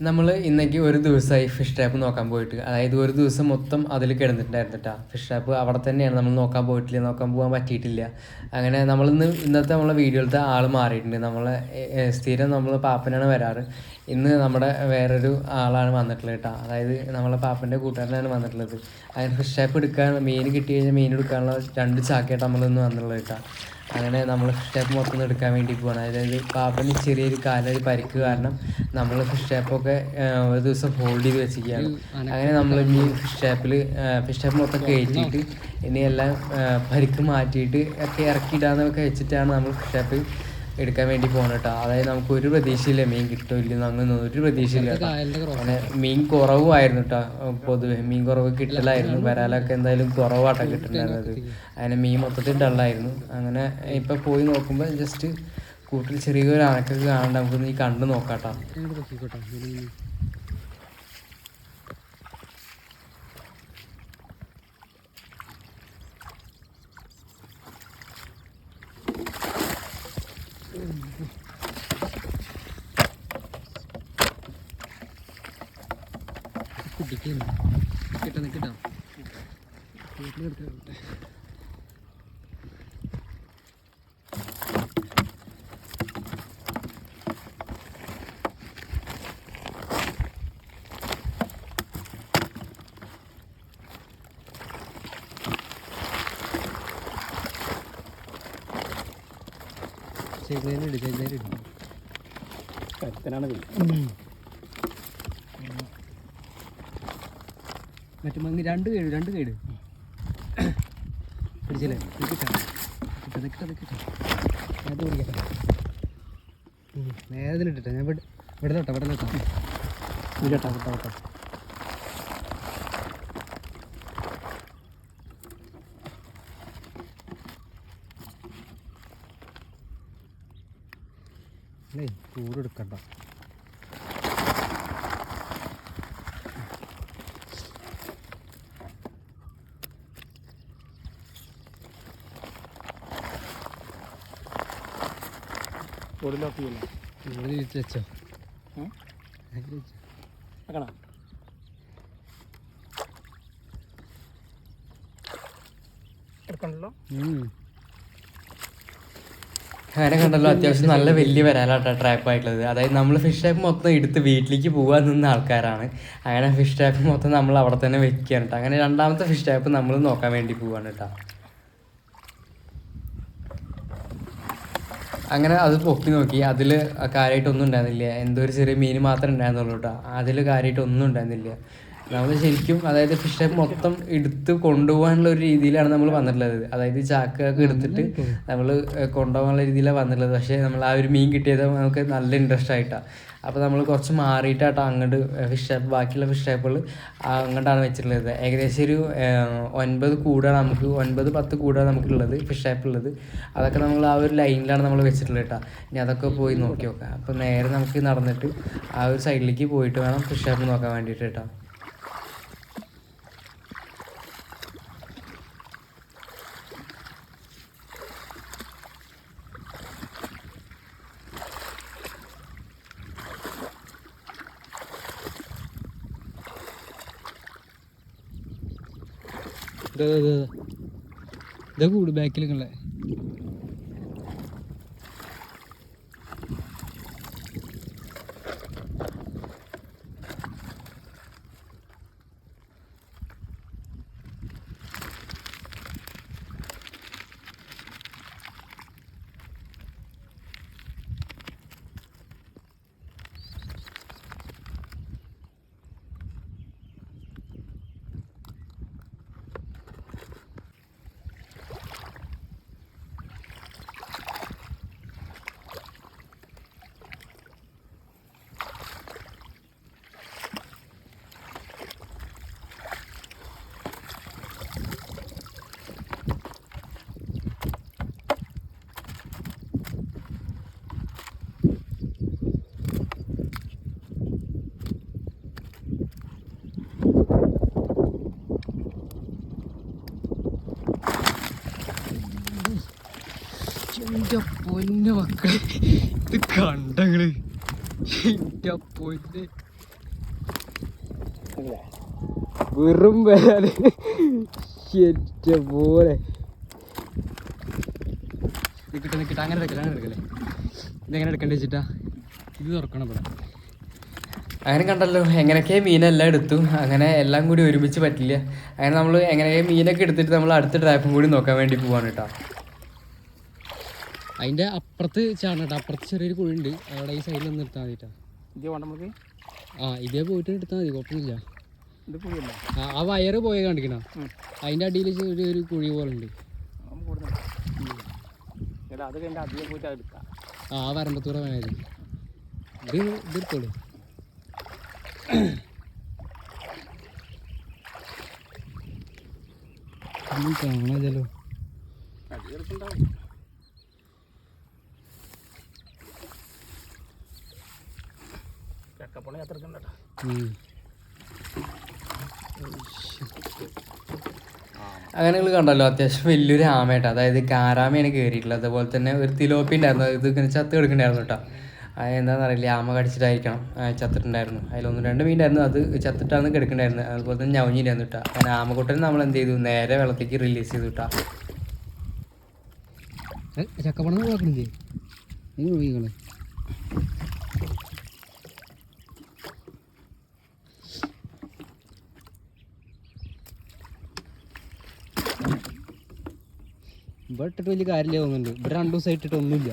നമ്മൾ ഇന്നേക്ക് ഒരു ദിവസമായി ഫിഷ് ടാപ്പ് നോക്കാൻ പോയിട്ട്. അതായത് ഒരു ദിവസം മൊത്തം അതിൽ കിടന്നിട്ടുണ്ടായിരുന്നു കേട്ടോ. ഫിഷ് ടാപ്പ് അവിടെ തന്നെയാണ് നമ്മൾ നോക്കാൻ പോയിട്ടില്ല, നോക്കാൻ പോകാൻ പറ്റിയിട്ടില്ല. അങ്ങനെ ഇന്നത്തെ നമ്മളെ വീഡിയോയിലത്തെ ആൾ മാറിയിട്ടുണ്ട്. സ്ഥിരം നമ്മൾ പാപ്പനാണ് വരാറ്. ഇന്ന് നമ്മുടെ വേറൊരു ആളാണ് വന്നിട്ടുള്ളത് കേട്ടോ. അതായത് നമ്മളെ പാപ്പൻ്റെ കൂട്ടുകാരനാണ് വന്നിട്ടുള്ളത്. അങ്ങനെ ഫിഷ് ടാപ്പ് എടുക്കാൻ മീൻ കിട്ടി കഴിഞ്ഞാൽ മീൻ എടുക്കാനുള്ള 2 ചാക്കയായിട്ട് നമ്മളിന്ന് വന്നിട്ടുള്ളത് കേട്ടോ. അങ്ങനെ നമ്മൾ ഫിഷ് ടാപ്പ് മൊത്തം എടുക്കാൻ വേണ്ടി പോവാണ്. അതായത് പാപ്പന് ചെറിയൊരു കാലൊരു പരിക്ക് കാരണം നമ്മൾ ഫിഷ് ടാപ്പൊക്കെ ഒരു ദിവസം ഹോൾഡ് ചെയ്ത് വെച്ചിരിക്കുകയാണ്. അങ്ങനെ നമ്മൾ ഇനി ഫിഷ് ടാപ്പ് മൊത്തം കയറ്റിയിട്ട് ഇനി എല്ലാം പരിക്ക് മാറ്റിയിട്ട് ഒക്കെ ഇറക്കിയിടാന്നൊക്കെ വെച്ചിട്ടാണ് നമ്മൾ ഫിഷ് ടാപ്പ് എടുക്കാൻ വേണ്ടി പോകണം കേട്ടോ. അതായത് നമുക്ക് ഒരു പ്രതീക്ഷയില്ല മീൻ കിട്ടുമില്ലെന്ന്, അങ്ങനെ ഒരു പ്രതീക്ഷയില്ല കേട്ടോ. അങ്ങനെ മീൻ കുറവുമായിരുന്നു കേട്ടോ. പൊതുവെ മീൻ കുറവ് കിട്ടലായിരുന്നു. വരാലൊക്കെ എന്തായാലും കുറവാട്ടോ കിട്ടുന്നുണ്ടായിരുന്നത്. അങ്ങനെ മീൻ മൊത്തത്തിൽ ഡള്ളായിരുന്നു. അങ്ങനെ ഇപ്പം പോയി നോക്കുമ്പോൾ ജസ്റ്റ് കൂട്ടിൽ ചെറിയൊരു അനക്കൊക്കെ കാണാണ്ട് നമുക്കൊന്ന് ഈ കണ്ടു നോക്കാട്ടോ. കിട്ടാ കരുത്തനാണ് മറ്റു മങ്ങി 2 കേട് പിടിച്ചില്ലേ? അത് പിടിക്കട്ടെ, നേരത്തിലിട്ടിട്ടെ. ഞാൻ ഇവിടെ തൊട്ടാ വിട്ടോ. ചൂടെടുക്കണ്ട. വെച്ചോ എടുക്കണ്ടല്ലോ. അങ്ങനെ കണ്ടല്ലോ, അത്യാവശ്യം നല്ല വലിയ വരാലാട്ടോ ട്രാപ്പായിട്ടുള്ളത്. അതായത് നമ്മൾ ഫിഷ് ടാപ്പ് മൊത്തം എടുത്ത് വീട്ടിലേക്ക് പോകാൻ നിന്ന ആൾക്കാരാണ്. അങ്ങനെ ഫിഷ് ടാപ്പ് മൊത്തം നമ്മൾ അവിടെ തന്നെ വെക്കുകയാണ് കേട്ടോ. അങ്ങനെ രണ്ടാമത്തെ ഫിഷ് ടാപ്പ് നമ്മൾ നോക്കാൻ വേണ്ടി പോവാണ് കേട്ടോ. അങ്ങനെ അത് പൊക്കി നോക്കി, അതിൽ കാര്യമായിട്ടൊന്നും ഉണ്ടായിരുന്നില്ല. എന്തോ ഒരു ചെറിയ മീൻ മാത്രമേ ഉണ്ടായിരുന്നുള്ളൂ കേട്ടോ. അതിൽ കാര്യമായിട്ടൊന്നും ഉണ്ടായിരുന്നില്ല. നമ്മൾ ശരിക്കും അതായത് ഫിഷ് ടാപ്പ് മൊത്തം എടുത്ത് കൊണ്ടുപോകാനുള്ള ഒരു രീതിയിലാണ് നമ്മൾ വന്നിട്ടുള്ളത്. അതായത് ചാക്കൊക്കെ എടുത്തിട്ട് നമ്മൾ കൊണ്ടുപോകാനുള്ള രീതിയിലാണ് വന്നിട്ടുള്ളത്. പക്ഷേ നമ്മൾ ആ ഒരു മീൻ കിട്ടിയത് നമുക്ക് നല്ല ഇൻട്രസ്റ്റ് ആയിട്ടാണ്. അപ്പോൾ നമ്മൾ കുറച്ച് മാറിയിട്ടാട്ടോ അങ്ങോട്ട് ബാക്കിയുള്ള ഫിഷ് ടാപ്പുകൾ അങ്ങോട്ടാണ് വെച്ചിട്ടുള്ളത്. ഏകദേശം ഒരു 9 കൂടാണ് നമുക്ക്, 9-10 കൂടാണ് നമുക്കുള്ളത് ഫിഷ് ടാപ്പ് ഉള്ളത്. അതൊക്കെ നമ്മൾ ആ ഒരു ലൈനിലാണ് നമ്മൾ വെച്ചിട്ടുള്ളത് കേട്ടോ. ഇനി അതൊക്കെ പോയി നോക്കി നോക്കാം. അപ്പോൾ നേരെ നമുക്ക് നടന്നിട്ട് ആ ഒരു സൈഡിലേക്ക് പോയിട്ട് വേണം ഫിഷ് ടാപ്പ് നോക്കാൻ വേണ്ടിയിട്ട് കേട്ടോ. കൂട് ബാക്കിലൊക്കെ എൻ്റെ പൊന്നു മക്കളെ, ഇത് കണ്ടങ്ങള്. എൻ്റെ പൊന്ന് വെറും വേല പോലെ നിൽക്കട്ടെ അങ്ങനെ എടുക്കല്ലേ ഇതെങ്ങനെ എടുക്കേണ്ടി വെച്ചിട്ടാ ഇത് തുറക്കണം ഇവിടെ. അങ്ങനെ കണ്ടല്ലോ എങ്ങനെയൊക്കെ മീനെല്ലാം എടുത്തു. അങ്ങനെ എല്ലാം കൂടി ഒരുമിച്ച് പറ്റില്ല. അങ്ങനെ നമ്മൾ എങ്ങനെയൊക്കെ മീനൊക്കെ എടുത്തിട്ട് നമ്മൾ അടുത്ത ട്രാപ്പും കൂടി നോക്കാൻ വേണ്ടി പോവാണ് കേട്ടോ. അതിൻ്റെ അപ്പുറത്ത് ചാടണം കേട്ടോ. അപ്പുറത്ത് ചെറിയൊരു കുഴിയുണ്ട്, അവിടെ ഈ സൈഡിൽ ഒന്ന് നിർത്താൻ മതിട്ടാ. ഇതേ പോയിട്ട് എടുത്താൽ മതി, കുഴപ്പമൊന്നുമില്ല. ആ വയറ് പോയ കണ്ടിക്കണോ, അതിൻ്റെ അടിയിൽ ഒരു കുഴി പോലെ ഉണ്ട്. ആ വരമ്പത്തൂടെ വേണത് ഇത് എടുത്തോളൂ. കാണാലോ അങ്ങനെ നിങ്ങൾ കണ്ടല്ലോ അത്യാവശ്യം വലിയൊരു ആമേട്ടോ, അതായത് കാരാമയാണ് കയറിയിട്ടുള്ളത്. അതുപോലെ തന്നെ ഒരു തിലോപ്പി ഉണ്ടായിരുന്നു, ഇത് ഇങ്ങനെ ചത്ത് കിടക്കണ്ടായിരുന്നു കേട്ടോ. എന്താണെന്ന് അറിയില്ല, ആമ കടിച്ചിട്ടായിരിക്കണം ചത്തിട്ടുണ്ടായിരുന്നു. അതിലൊന്ന് 2 മീനായിരുന്നു, അത് ചത്തിട്ടാണ് കിടക്കണ്ടായിരുന്നു. അതുപോലെ തന്നെ ഞവഞ്ഞില്ലായിരുന്നു കേട്ടോ. അങ്ങനെ ആമക്കുട്ടനെ നമ്മൾ എന്ത് ചെയ്തു, നേരെ വെള്ളത്തേക്ക് റിലീസ് ചെയ്തു കേട്ടോ. ചക്കപ്പണം നോക്കണില്ലേ നിങ്ങൾ ഇവിടെ ഇട്ടിട്ട് വലിയ കാര്യമില്ല തോന്നുന്നുണ്ട്. ഇവിടെ 2 ദിവസം ഇട്ടിട്ട് ഒന്നുമില്ല.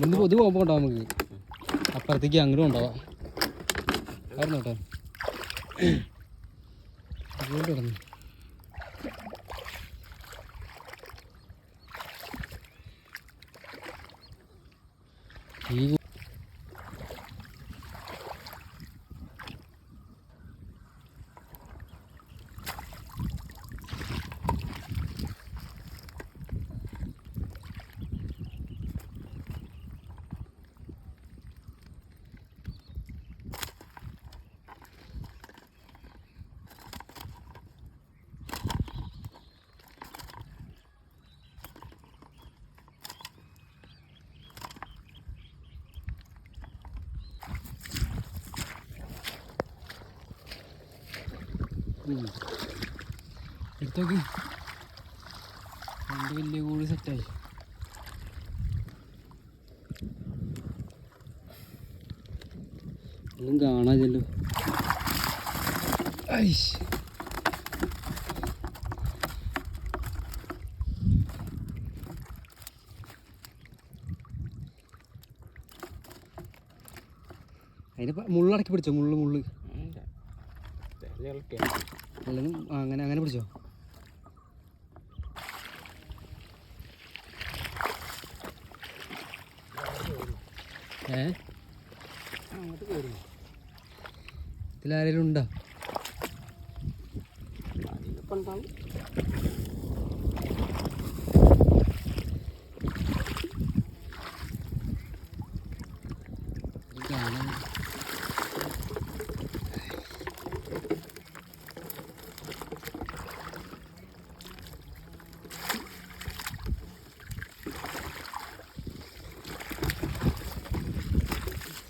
ഇന്ന് പൊതു പോകുമ്പോൾ ഉണ്ടാവും നമുക്ക്, അപ്പുറത്തേക്ക് അങ്ങോട്ടും ഉണ്ടാവാം. ആയിരുന്നു കേട്ടോ അതുകൊണ്ട് കിടന്നു. ഈ എടുത്തോക്കി 2 വലിയ കൂടി സെറ്റായി. ഒന്നും കാണാതല്ലോ. അതിന് മുള്ളടക്കി പിടിച്ചോ, മുള്ള് അല്ലെങ്കിൽ അങ്ങനെ പിടിച്ചോ. ഇതിലാരെങ്കിലും ഉണ്ടോ?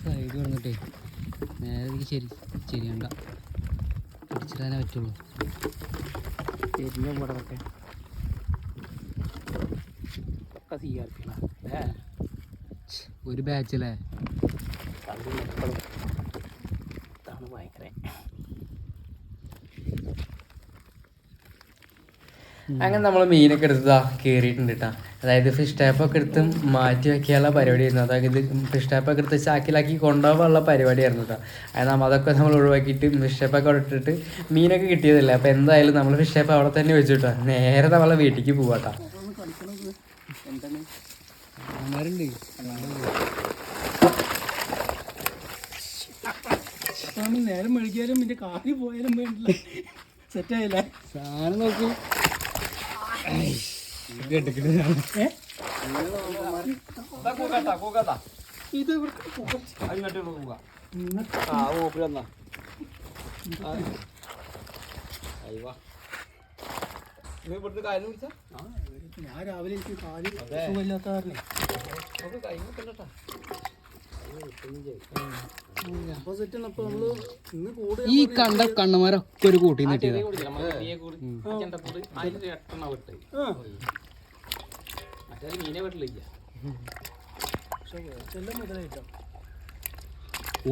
സൈഡ് വന്നിട്ടേ നേരെ ശരിയണ്ട, പിടിച്ചിടാനേ പറ്റുള്ളൂ. ഒരു ബാച്ചല്ലേ അങ്ങനെ നമ്മൾ മീനൊക്കെ എടുത്തതാ കയറിയിട്ടുണ്ട് കേട്ടോ. അതായത് ഫിഷ് ടാപ്പൊക്കെ എടുത്ത് മാറ്റി വയ്ക്കാനുള്ള പരിപാടിയായിരുന്നു. അതായത് ഫിഷ് ടാപ്പൊക്കെ എടുത്ത് ചാക്കിലാക്കി കൊണ്ടുപോകാനുള്ള പരിപാടിയായിരുന്നു കേട്ടോ. അത് അതൊക്കെ നമ്മൾ ഒഴിവാക്കിയിട്ട് ഫിഷ് ടാപ്പൊക്കെ അവിടെ ഇട്ടിട്ട് മീനൊക്കെ കിട്ടിയതല്ലേ. അപ്പോൾ എന്തായാലും നമ്മൾ ഫിഷ് ടാപ്പ് അവിടെ തന്നെ വെച്ചു കേട്ടോ. നേരെ നമ്മളെ വീട്ടിലേക്ക് പോവാട്ടോ. നേരം മെഴുകിയാലും ഇതിന്റെ കാറി പോയാലും വേണ്ടില്ല, സെറ്റായില്ല സാധനം. നോക്കൂ ഞാൻ രാവിലെ എനിക്ക് കാല് സുഖമില്ലാത്ത ഈ കണ്ട കണ്ണന്മാരൊക്കെ ഒരു കൂട്ടി കിട്ടിയത്.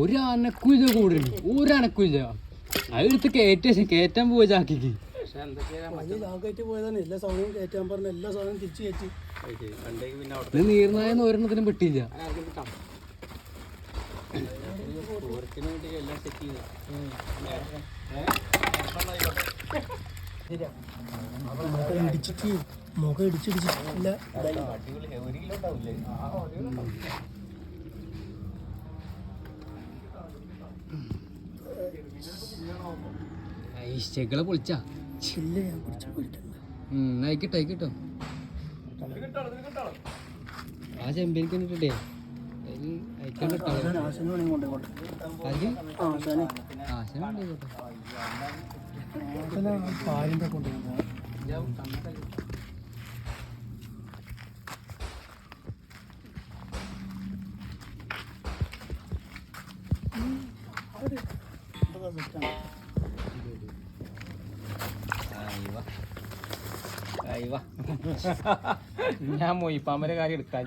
ഒരനക്കില്ല കൂടുതൽ, ഒരനക്കില്ല. അതെടുത്ത് കയറ്റാൻ പോവാ ചാക്കിക്ക്. നീർനായെന്ന് ഒരെണ്ണത്തിനും പെട്ടില്ല. മുഖം ഇടിച്ചിടിച്ചിട്ടില്ല. ചെകളെ പൊളിച്ചാ ആയിക്കോട്ടെ ആയിക്കോട്ടോ. ആ ചെമ്പേരിക്ക് ഇട്ടേ പാലിന്റെ കൊണ്ടുപോകുന്ന ഞാൻ പോയി പാമ്പന്റെ കാര്യം എടുക്കാൻ.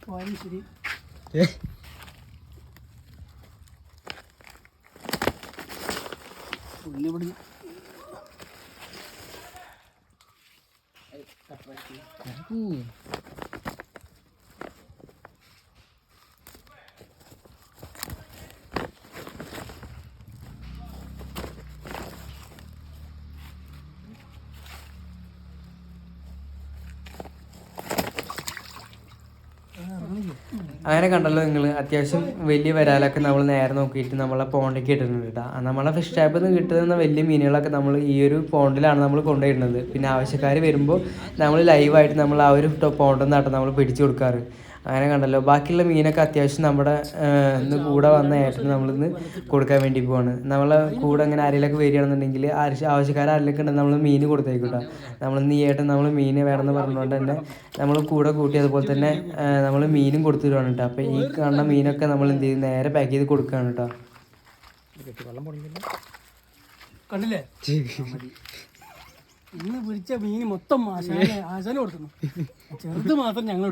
പോയാലും ശരി. അങ്ങനെ കണ്ടല്ലോ നിങ്ങൾ, അത്യാവശ്യം വലിയ വരാലൊക്കെ നമ്മൾ നേരെ നോക്കിയിട്ട് നമ്മളെ പോണ്ടിലേക്ക് ഇട്ടിട്ടുണ്ട് കേട്ടോ. നമ്മളെ ഫിഷ് ടാപ്പിൽ നിന്ന് കിട്ടുന്ന വലിയ മീനുകളൊക്കെ നമ്മൾ ഈ ഒരു പോണ്ടിലാണ് നമ്മൾ കൊണ്ടുപോയിടുന്നത്. പിന്നെ ആവശ്യക്കാർ വരുമ്പോൾ നമ്മൾ ലൈവായിട്ട് നമ്മൾ ആ ഒരു പോണ്ടിൽ നിന്നാട്ടോ നമ്മൾ പിടിച്ചു കൊടുക്കാറ്. അങ്ങനെ കണ്ടല്ലോ, ബാക്കിയുള്ള മീനൊക്കെ അത്യാവശ്യം നമ്മുടെ ഇന്ന് കൂടെ വന്ന ഏട്ടന് നമ്മളിന്ന് കൊടുക്കാൻ വേണ്ടി പോവാണ്. നമ്മളെ കൂടെ അങ്ങനെ ആരെങ്കിലൊക്കെ വരികയാണെന്നുണ്ടെങ്കിൽ ആവശ്യക്കാർ ആരെങ്കിലൊക്കെ ഉണ്ടെങ്കിൽ നമ്മൾ മീൻ കൊടുത്തേക്കൂട്ടോ. നമ്മളിന്ന് ഈ ഏട്ടൻ നമ്മൾ മീൻ വേണമെന്ന് പറഞ്ഞുകൊണ്ട് തന്നെ നമ്മൾ കൂടെ കൂട്ടി അതുപോലെ തന്നെ നമ്മൾ മീനും കൊടുത്തിടുവാണ് കേട്ടോ. അപ്പോൾ ഈ കാണുന്ന മീനൊക്കെ നമ്മൾ എന്ത് ചെയ്യും, നേരെ പാക്ക് ചെയ്ത് കൊടുക്കുകയാണ് കേട്ടോ. കണ്ടില്ലേ, ഇന്ന് പിടിച്ച മീൻ മൊത്തം ആശാന് കൊടുക്കുന്നു. ചെറുത് മാത്രം ഞങ്ങൾ